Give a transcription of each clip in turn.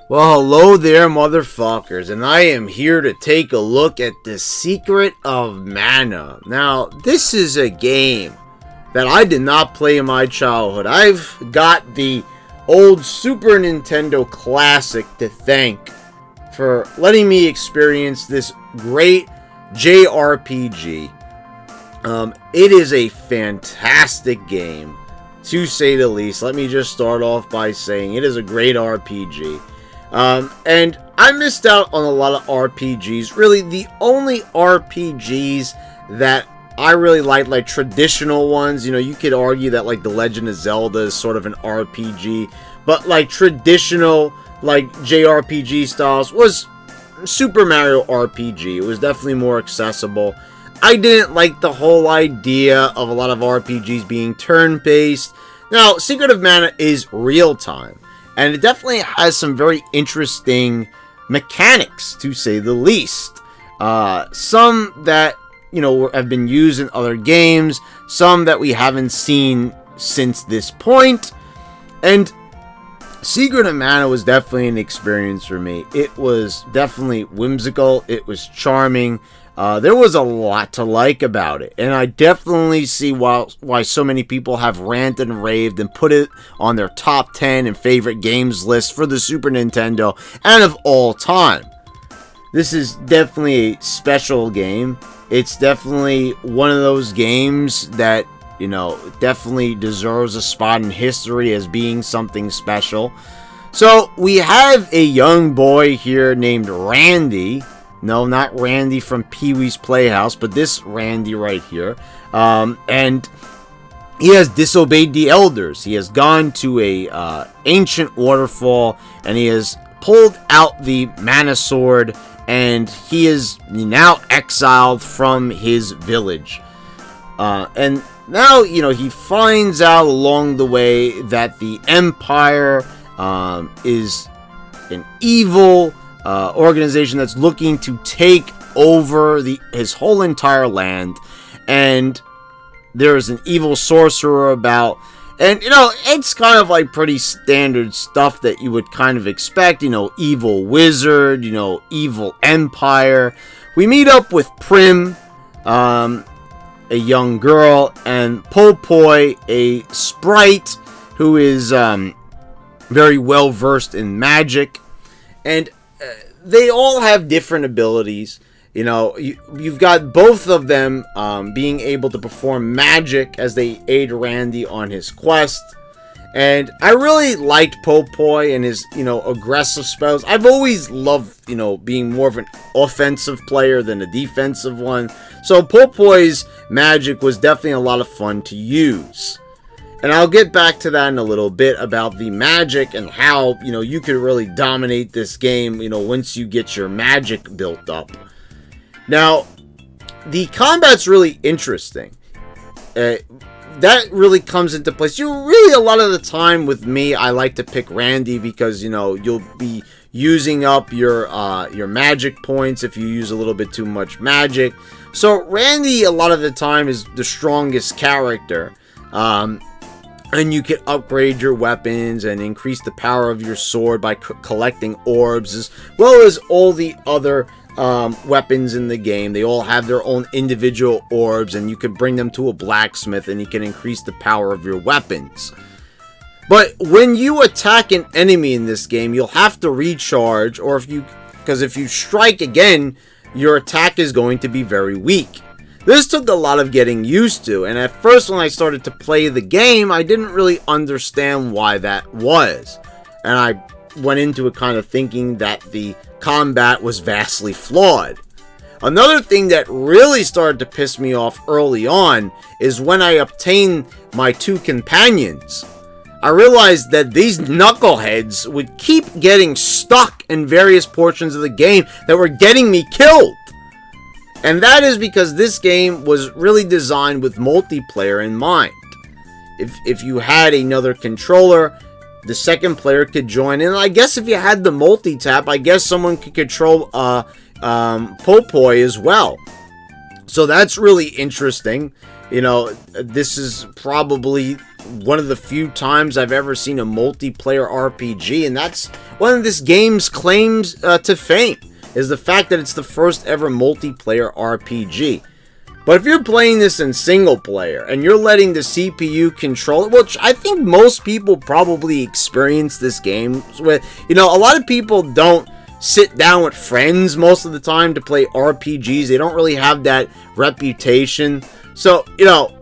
Well, hello there, motherfuckers, and I am here to take a look at The Secret of Mana. Now, this is a game that I did not play in my childhood. I've got the old Super Nintendo Classic to thank for letting me experience this great JRPG. It is a fantastic game, to say the least. Let me just start off by saying it is a great RPG. And I missed out on a lot of RPGs. Really, the only RPGs that I really like traditional ones, you could argue that, like, The Legend of Zelda is sort of an RPG, but, like, traditional, like, JRPG styles was Super Mario RPG. It was definitely more accessible. I didn't like the whole idea of a lot of RPGs being turn-based. Now, Secret of Mana is real-time. And it definitely has some very interesting mechanics, to say the least. Some that, have been used in other games. Some that we haven't seen since this point. And Secret of Mana was definitely an experience for me. It was definitely whimsical. It was charming. There was a lot to like about it, and I definitely see why so many people have ranted and raved and put it on their top 10 and favorite games list for the Super Nintendo and of all time. This is definitely a special game. It's definitely one of those games that, definitely deserves a spot in history as being something special. So, we have a young boy here named Randy. No, not Randy from Pee-wee's Playhouse, but this Randy right here. And he has disobeyed the elders. He has gone to a ancient waterfall, and he has pulled out the mana sword, and he is now exiled from his village. And now, he finds out along the way that the Empire is an evil organization that's looking to take over his whole entire land, and there's an evil sorcerer about, and it's kind of like pretty standard stuff that you would kind of expect. Evil wizard, evil empire. We meet up with Prim, a young girl, and Popoi, a sprite who is very well versed in magic, and they all have different abilities. You've got both of them being able to perform magic as they aid Randy on his quest. And I really liked Popoi and his, aggressive spells. I've always loved, being more of an offensive player than a defensive one. So Popoi's magic was definitely a lot of fun to use. And I'll get back to that in a little bit about the magic and how, you could really dominate this game, once you get your magic built up. Now, the combat's really interesting. That really comes into place. A lot of the time with me, I like to pick Randy because, you'll be using up your magic points if you use a little bit too much magic. So Randy, a lot of the time, is the strongest character. And you can upgrade your weapons and increase the power of your sword by collecting orbs, as well as all the other weapons in the game. They all have their own individual orbs, and you can bring them to a blacksmith, and you can increase the power of your weapons. But when you attack an enemy in this game, you'll have to recharge, because if you strike again, your attack is going to be very weak. This took a lot of getting used to, and at first when I started to play the game, I didn't really understand why that was. And I went into it kind of thinking that the combat was vastly flawed. Another thing that really started to piss me off early on is when I obtained my two companions. I realized that these knuckleheads would keep getting stuck in various portions of the game that were getting me killed. And that is because this game was really designed with multiplayer in mind. If you had another controller, the second player could join in. I guess if you had the multi-tap, I guess someone could control Popoi as well. So that's really interesting. This is probably one of the few times I've ever seen a multiplayer RPG, and that's one of this game's claims to fame, is the fact that it's the first ever multiplayer RPG. But if you're playing this in single player and you're letting the CPU control it, which I think most people probably experience this game with, a lot of people don't sit down with friends most of the time to play RPGs. They don't really have that reputation. So,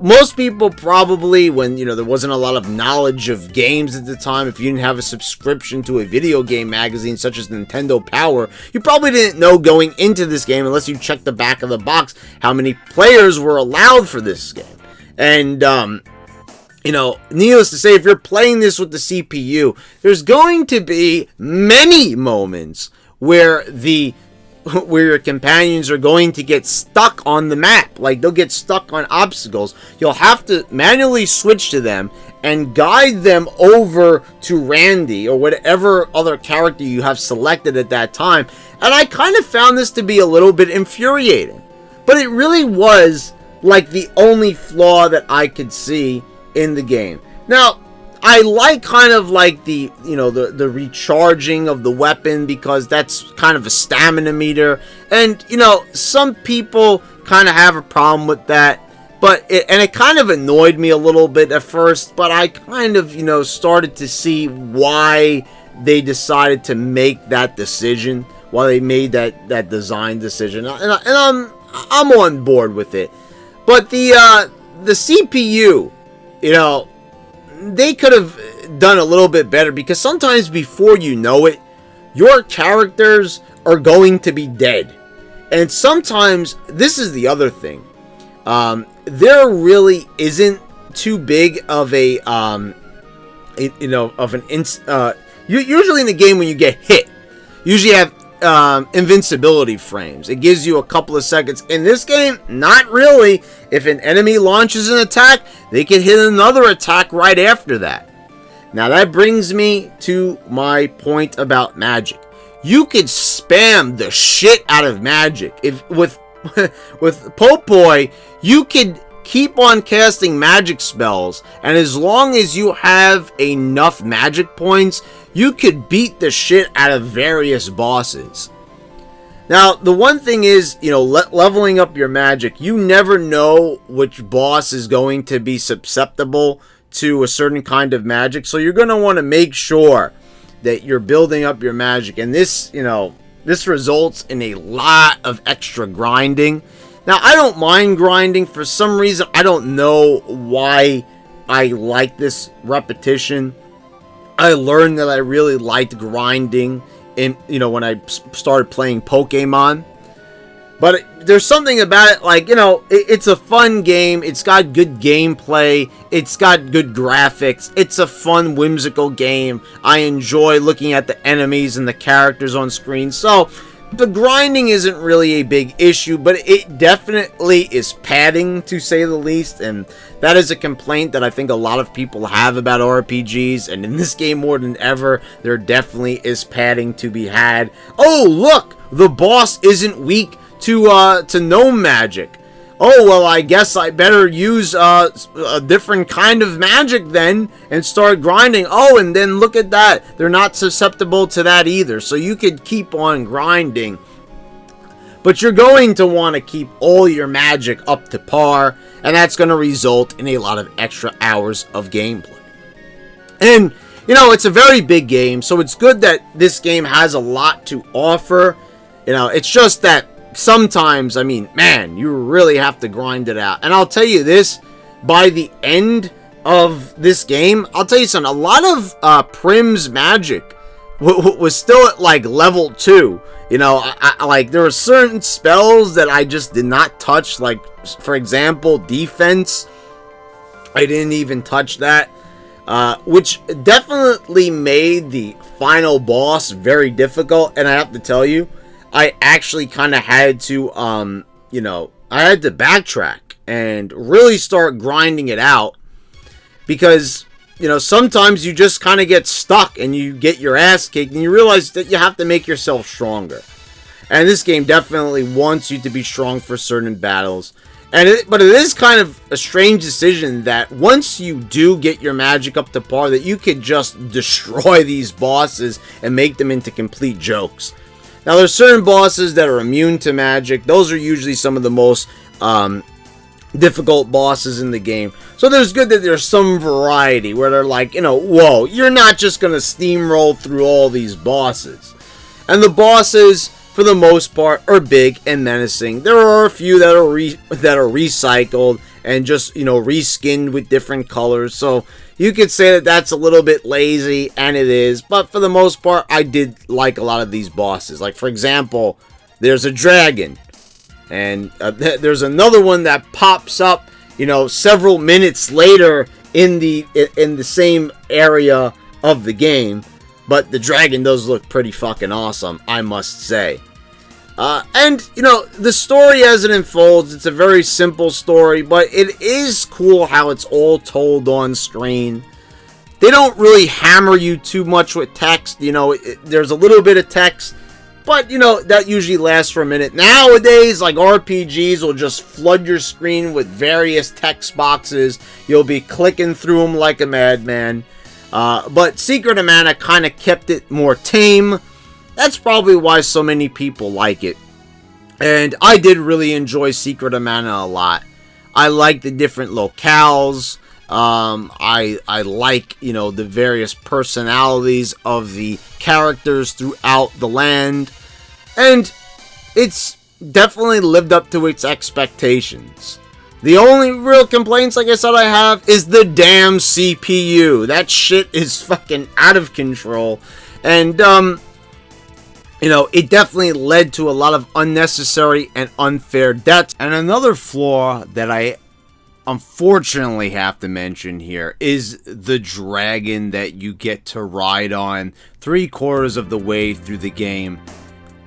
most people probably, when, there wasn't a lot of knowledge of games at the time, if you didn't have a subscription to a video game magazine such as Nintendo Power, you probably didn't know going into this game, unless you checked the back of the box, how many players were allowed for this game. And, needless to say, if you're playing this with the CPU, there's going to be many moments where your companions are going to get stuck on the map. Like, they'll get stuck on obstacles. You'll have to manually switch to them and guide them over to Randy or whatever other character you have selected at that time. And I kind of found this to be a little bit infuriating. But it really was like the only flaw that I could see in the game. Now, I like kind of like the recharging of the weapon, because that's kind of a stamina meter. And, some people kind of have a problem with that. But it kind of annoyed me a little bit at first. But I kind of, started to see why they decided to make that decision. Why they made that design decision. And I'm on board with it. But the CPU, they could have done a little bit better, because sometimes before you know it, your characters are going to be dead. And sometimes, this is the other thing, there really isn't too big of a, usually in the game when you get hit, usually you have invincibility frames. It gives you a couple of seconds. In this game, not really. If an enemy launches an attack, they can hit another attack right after that. Now that brings me to my point about magic. You could spam the shit out of magic. If with Popoi, you could keep on casting magic spells, and as long as you have enough magic points, you could beat the shit out of various bosses. Now, the one thing is, leveling up your magic, you never know which boss is going to be susceptible to a certain kind of magic, so you're going to want to make sure that you're building up your magic, and this results in a lot of extra grinding. Now, I don't mind grinding. For some reason, I don't know why I like this repetition. I learned that I really liked grinding when I started playing Pokemon. But there's something about it, like, it's a fun game. It's got good gameplay. It's got good graphics. It's a fun, whimsical game. I enjoy looking at the enemies and the characters on screen. So, the grinding isn't really a big issue, but it definitely is padding, to say the least, and that is a complaint that I think a lot of people have about RPGs, and in this game more than ever, there definitely is padding to be had. Oh, look! The boss isn't weak to gnome magic. Oh, well, I guess I better use a different kind of magic then and start grinding. Oh, and then look at that. They're not susceptible to that either. So you could keep on grinding. But you're going to want to keep all your magic up to par. And that's going to result in a lot of extra hours of gameplay. And, it's a very big game. So it's good that this game has a lot to offer. It's just that sometimes, man, you really have to grind it out. And I'll tell you this, by the end of this game, I'll tell you something, a lot of Prim's magic was still at, like, level 2. I there were certain spells that I just did not touch, like, for example, defense. I didn't even touch that, which definitely made the final boss very difficult, and I have to tell you, I actually kind of had to, I had to backtrack and really start grinding it out, because, sometimes you just kind of get stuck and you get your ass kicked and you realize that you have to make yourself stronger. And this game definitely wants you to be strong for certain battles. But it is kind of a strange decision that once you do get your magic up to par, that you could just destroy these bosses and make them into complete jokes. Now, there's certain bosses that are immune to magic. Those are usually some of the most difficult bosses in the game. So there's good that there's some variety where they're like, whoa, you're not just going to steamroll through all these bosses. And the bosses, for the most part, are big and menacing. There are a few that are recycled and just, reskinned with different colors. So you could say that that's a little bit lazy, and it is. But for the most part, I did like a lot of these bosses. Like, for example, there's a dragon. And there's another one that pops up, several minutes later in the same area of the game. But the dragon does look pretty fucking awesome, I must say. And, the story as it unfolds, it's a very simple story, but it is cool how it's all told on screen. They don't really hammer you too much with text, there's a little bit of text, but, that usually lasts for a minute. Nowadays, like, RPGs will just flood your screen with various text boxes. You'll be clicking through them like a madman. But Secret of Mana kind of kept it more tame. That's probably why so many people like it. And I did really enjoy Secret of Mana a lot. I like the different locales. I like, the various personalities of the characters throughout the land. And it's definitely lived up to its expectations. The only real complaints, like I said, I have is the damn CPU. That shit is fucking out of control. And, it definitely led to a lot of unnecessary and unfair deaths. And another flaw that I unfortunately have to mention here is the dragon that you get to ride on 3/4 of the way through the game.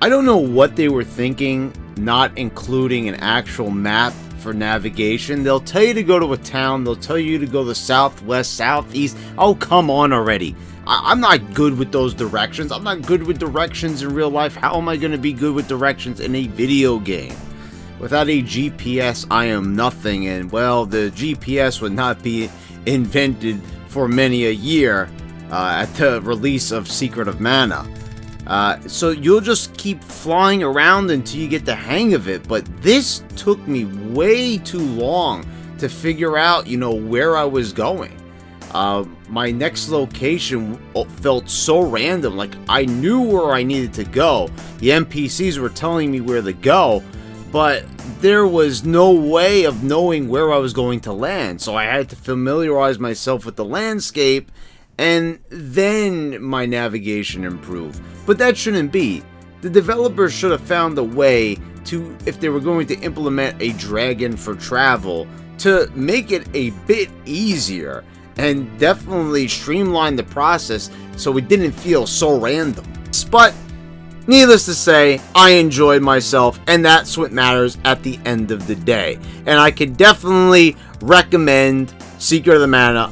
I don't know what they were thinking, not including an actual map for navigation. They'll tell you to go to a town, they'll tell you to go to the southwest, southeast. Oh, come on already. I'm not good with those directions. I'm not good with directions in real life. How am I going to be good with directions in a video game? Without a GPS, I am nothing, and, well, the GPS would not be invented for many a year at the release of Secret of Mana. So you'll just keep flying around until you get the hang of it, but this took me way too long to figure out, where I was going. My next location felt so random, like I knew where I needed to go. The NPCs were telling me where to go, but there was no way of knowing where I was going to land, so I had to familiarize myself with the landscape, and then my navigation improved. But that shouldn't be. The developers should have found a way to, if they were going to implement a dragon for travel, to make it a bit easier and definitely streamline the process so it didn't feel so random. But needless to say, I enjoyed myself, and that's what matters at the end of the day. And I could definitely recommend Secret of the Mana.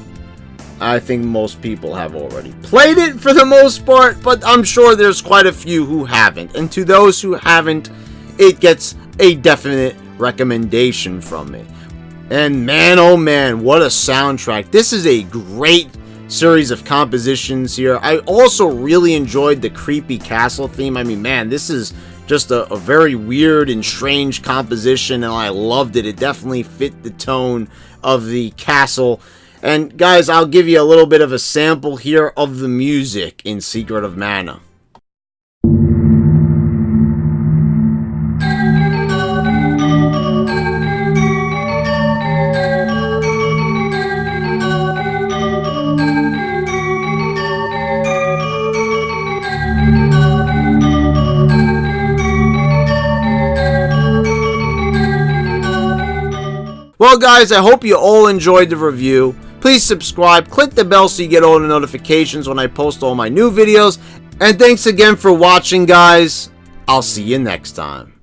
I think most people have already played it for the most part, but I'm sure there's quite a few who haven't. And to those who haven't, it gets a definite recommendation from me. And man, oh man, what a soundtrack. This is a great series of compositions here. I also really enjoyed the creepy castle theme. I mean, man, this is just a very weird and strange composition, and I loved it. It definitely fit the tone of the castle. And guys, I'll give you a little bit of a sample here of the music in Secret of Mana. Well guys, I hope you all enjoyed the review. Please subscribe, click the bell so you get all the notifications when I post all my new videos. And thanks again for watching, guys. I'll see you next time.